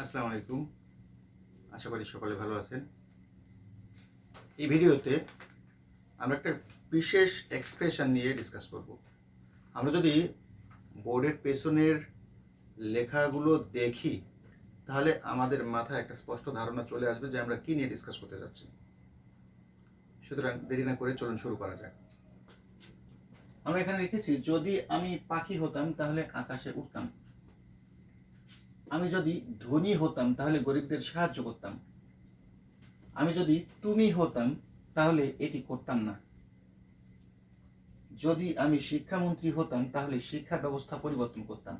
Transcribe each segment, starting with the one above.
আসসালামু আলাইকুম। আশা করি সকলে ভালো আছেন। এই ভিডিওতে আমরা একটা বিশেষ এক্সপ্রেশন নিয়ে ডিসকাস করব। আমরা যদি বোর্ডের পেছনের লেখাগুলো দেখি তাহলে আমাদের মাথায় একটা স্পষ্ট ধারণা চলে আসবে যে আমরা কি নিয়ে ডিসকাস করতে যাচ্ছি। সুতরাং দেরি না করে চলুন শুরু করা যাক। আমরা এখানে লিখেছি, যদি আমি পাখি হতাম তাহলে আকাশে উঠতাম। আমি যদি ধনী হতাম তাহলে গরিবদের সাহায্য করতাম। আমি যদি তুমি হতাম তাহলে এটি করতাম না। যদি আমি শিক্ষামন্ত্রী হতাম তাহলে শিক্ষা ব্যবস্থা পরিবর্তন করতাম।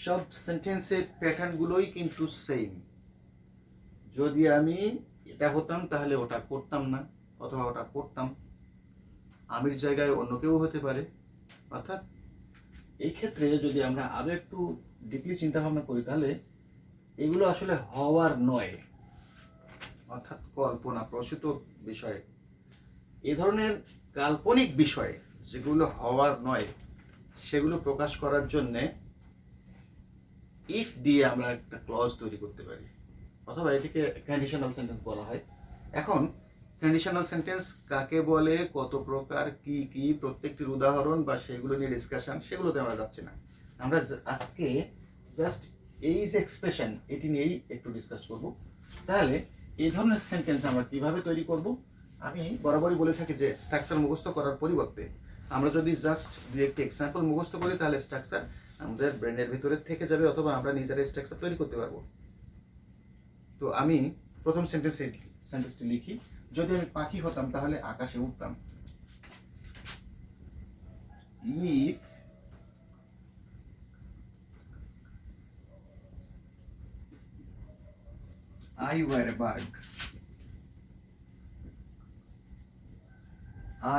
সব সেন্টেন্সের প্যাটার্নগুলোই কিন্তু সেম। যদি আমি এটা হতাম তাহলে ওটা করতাম না, অথবা ওটা করতাম। আমির জায়গায় অন্য কেউ হতে পারে। অর্থাৎ এই ক্ষেত্রে যদি আমরা আরো একটু ডিপলি চিন্তা ভাবনা করি তাহলে এগুলো আসলে হওয়ার নয়, অর্থাৎ কল্পনা প্রসূত বিষয়। এ ধরনের কাল্পনিক বিষয় যেগুলো হওয়ার নয় সেগুলো প্রকাশ করার জন্যে ইফ দিয়ে আমরা একটা ক্লজ তৈরি করতে পারি, অথবা এটিকে কন্ডিশনাল সেন্টেন্স বলা হয়। এখন কন্ডিশনাল সেন্টেন্স কাকে বলে, কত প্রকার, কি কি, প্রত্যেকটির উদাহরণ বা সেগুলো নিয়ে ডিসকাশন, সেগুলোতে আমরা যাচ্ছি না। আমরা আজকে জাস্ট এই যে এক্সপ্রেশন এটি নিয়েই একটু ডিসকাস করব। তাহলে এই ধরনের সেন্টেন্স আমরা কিভাবে তৈরি করব? আমি বরাবরই বলে থাকি যে স্ট্রাকচার মুখস্থ করার পরিবর্তে আমরা যদি জাস্ট দুই একটি এক্সাম্পল মুখস্থ করি তাহলে স্ট্রাকচার আমাদের ব্রেনের ভিতরে থেকে যাবে, অথবা আমরা নিজেরা স্ট্রাকচার তৈরি করতে পারবো। তো আমি প্রথম সেন্টেন্সটি লিখি, যদি আমি পাখি হতাম তাহলে আকাশে উঠতাম। If I were a bird,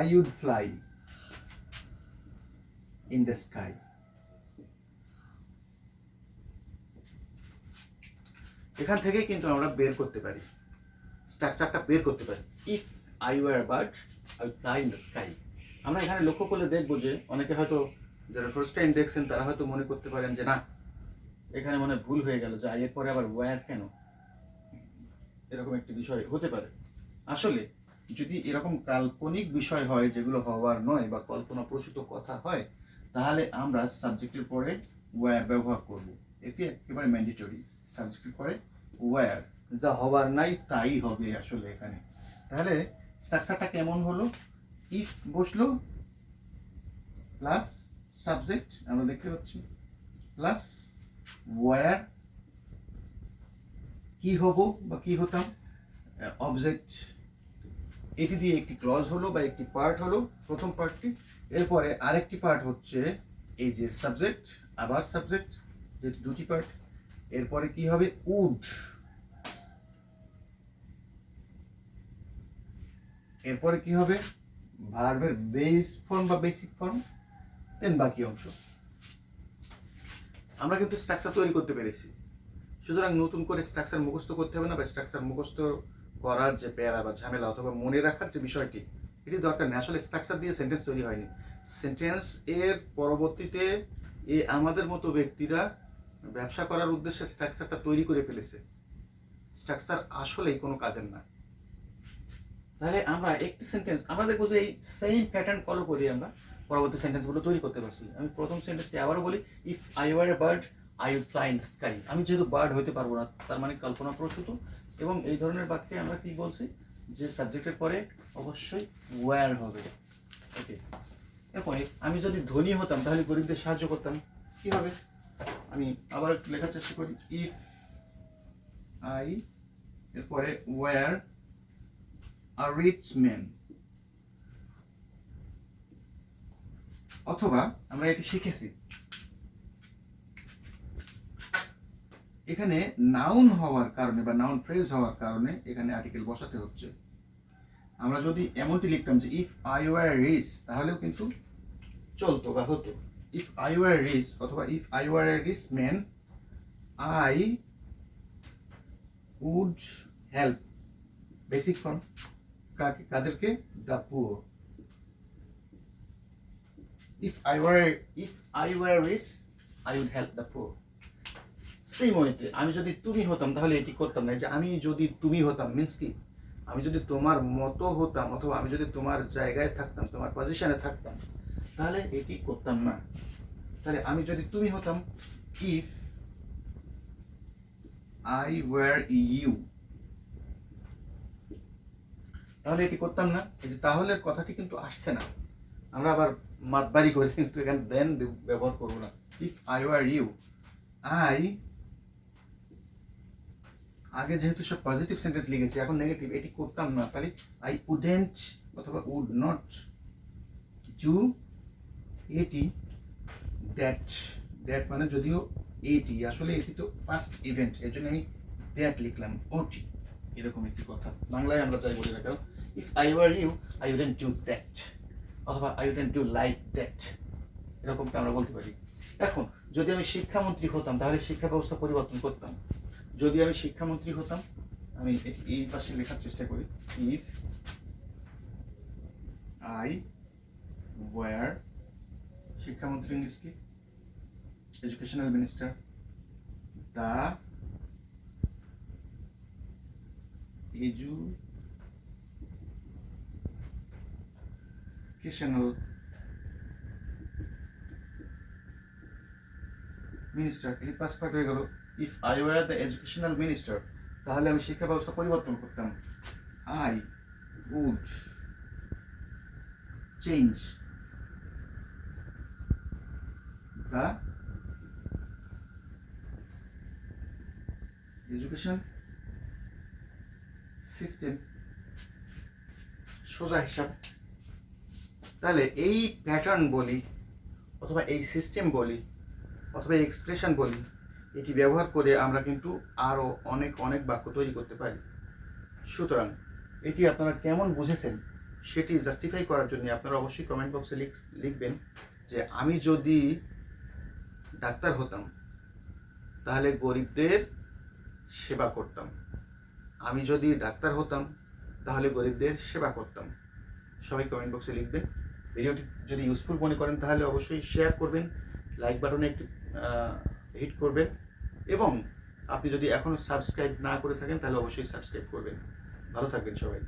I would fly in the sky. এখান থেকে কিন্তু আমরা বের করতে পারি, স্ট্রাকচারটা বের করতে পারি। If I were a bird I would fly in the sky. আমরা এখানে লক্ষ্য করলে দেখবো যে অনেকে হয়তো যারা ফার্স্ট টাইম দেখছেন তারা হয়তো মনে করতে পারেন যে না, এখানে মনে ভুল হয়ে গেল, যে আই এর পরে আবার ওয়ার কেন, এরকম একটি বিষয় হতে পারে। আসলে যদি এরকম কাল্পনিক বিষয় হয় যেগুলো হওয়ার নয় বা কল্পনা প্রসূত কথা হয়, তাহলে আমরা সাবজেক্টের পরে ওয়ার ব্যবহার করব। এটি একেবারে ম্যান্ডেটরি। সাবজেক্টের পরে ওয়ার, যা হওয়ার নাই তাই হবে আসলে এখানে। তাহলে স্ট্রাকচারটা কেমন হলো? ইফ বসলো প্লাস সাবজেক্ট, আমরা দেখতে পাচ্ছি, প্লাস ওয়ার, কি হব বা কি হতাম, অবজেক্ট, এটি দিয়ে একটি ক্লজ হলো বা একটি পার্ট হলো প্রথম পার্টটি। এরপরে আরেকটি পার্ট হচ্ছে এই যে সাবজেক্ট, আবার সাবজেক্ট, যেহেতু দুটি পার্ট। এরপরে কি হবে? উড। এরপরে কি হবে? ভার্বের বেস ফর্ম বা বেসিক ফর্ম, দেন বাকি অংশ। আমরা কিন্তু স্ট্রাকচার তৈরি করতে পেরেছি। সুতরাং নতুন করে স্ট্রাকচার মুখস্থ করতে হবে না, বা স্ট্রাকচার মুখস্থ করার যে প্যারা বা ঝামেলা অথবা মনে রাখার যে বিষয়টি, এটি দরকার নেই। আসলে স্ট্রাকচার দিয়ে সেন্টেন্স তৈরি হয়নি। সেন্টেন্স এর পরবর্তীতে আমাদের মতো ব্যক্তিরা ব্যবসা করার উদ্দেশ্যে স্ট্রাকচারটা তৈরি করে ফেলেছে। স্ট্রাকচার আসলেই কোনো কাজের না। তাহলে আমরা একটি সেন্টেন্স আমরা দেখবো যে এই সেম প্যাটার্ন ফলো করে আমরা পরবর্তী সেন্টেন্সগুলো তৈরি করতে পারছি। আমি প্রথম সেন্টেন্সটি আবারও বলি, if I were a bird I would fly in the sky. আমি যেহেতু বার্ড হতে পারবো না, তার মানে কল্পনা প্রসূত। এবং এই ধরনের বাক্যে আমরা কি বলছি, যে সাবজেক্টের পরে অবশ্যই ওয়্যার হবে। ওকে, এরপরে আমি যদি ধনী হতাম তাহলে গরিবদের সাহায্য করতাম। কি হবে? আমি আবার লেখার চেষ্টা করি, ইফ আই, এরপরে ওয়্যার আ রিচ ম্যান। অথবা আমরা এটি শিখেছি, এখানে নাউন হওয়ার কারণে বা নাউন ফ্রেজ হওয়ার কারণে এখানে আর্টিকেল বসাতে হচ্ছে। আমরা যদি এমনটি লিখতাম যে ইফ আই ওয়ার রিচ, তাহলেও কিন্তু চলতো বা হতো। ইফ আই ওয়ার রিচ অথবা if I were a rich man I would help. Basic form কাদেরকে? The poor. If I were rich, I would help the poor. Same ওয়েতে আমি যদি তুমি হতাম তাহলে এটি করতাম না। যে আমি যদি তুমি হতাম মিন্স কি, আমি যদি তোমার মতো হতাম অথবা আমি যদি তোমার জায়গায় থাকতাম, তোমার পজিশনে থাকতাম, তাহলে এটি করতাম না। তাহলে আমি যদি তুমি হতাম, ইফ আই ওয়ার ইউ, তাহলে এটি করতাম না। এই যে তাহলে কথাটি কিন্তু আসছে না, আমরা আবার মাতবাড়ি করে কিন্তু এখানে দেন ব্যবহার করবো না। If I were you, I আগে যেহেতু সব পজিটিভ সেন্টেন্স লিখেছি, এখন নেগেটিভ, এটি করতাম না। তাহলে আই উডেন্ট অথবা উড নট ডু এটি, দ্যাট, দ্যাট মানে যদিও এটি, আসলে এটি তো পাস্ট ইভেন্ট, এর জন্য আমি দ্যাট লিখলাম, ওটি, এরকম একটি কথা। বাংলায় আমরা যাই বলি না কারণ, if I were you I wouldn't do that অথবা I wouldn't do like that, এরকমটা আমরা বলতে পারি। এখন যদি আমি শিক্ষামন্ত্রী হতাম তাহলে শিক্ষা ব্যবস্থা পরিবর্তন করতাম। যদি আমি শিক্ষামন্ত্রী হতাম, আমি এই পাশে লেখার চেষ্টা করি, ইফ আই ওয়ার, শিক্ষামন্ত্রী ইংলিশ কি, educational minister, the educational minister, এই পাঁচ পার্ট হয়ে গেল। If I were the educational minister, তাহলে আমি শিক্ষা ব্যবস্থা পরিবর্তন করতাম। I would change the education system, সোজা হিসাব। তাহলে এই প্যাটার্ন বলি অথবা এই সিস্টেম বলি অথবা এই এক্সপ্রেশন বলি, এটি ব্যবহার করে আমরা কিন্তু আরও অনেক অনেক বাক্য তৈরি করতে পারি। সুতরাং এটি আপনারা কেমন বুঝেছেন সেটি জাস্টিফাই করার জন্য আপনারা অবশ্যই কমেন্ট বক্সে লিখবেন যে আমি যদি ডাক্তার হতাম তাহলে গরিবদের সেবা করতাম, আমি যদি ডাক্তার হতাম তাহলে গরিবদের সেবা করতাম। সবাই কমেন্ট বক্সে লিখবেন। ভিডিওটি যদি ইউজফুল মনে করেন তাহলে অবশ্যই শেয়ার করবেন, লাইক বাটনে একটি হিট করবেন, এবং আপনি যদি এখনও সাবস্ক্রাইব না করে থাকেন তাহলে অবশ্যই সাবস্ক্রাইব করবেন। ভালো থাকবেন সবাই।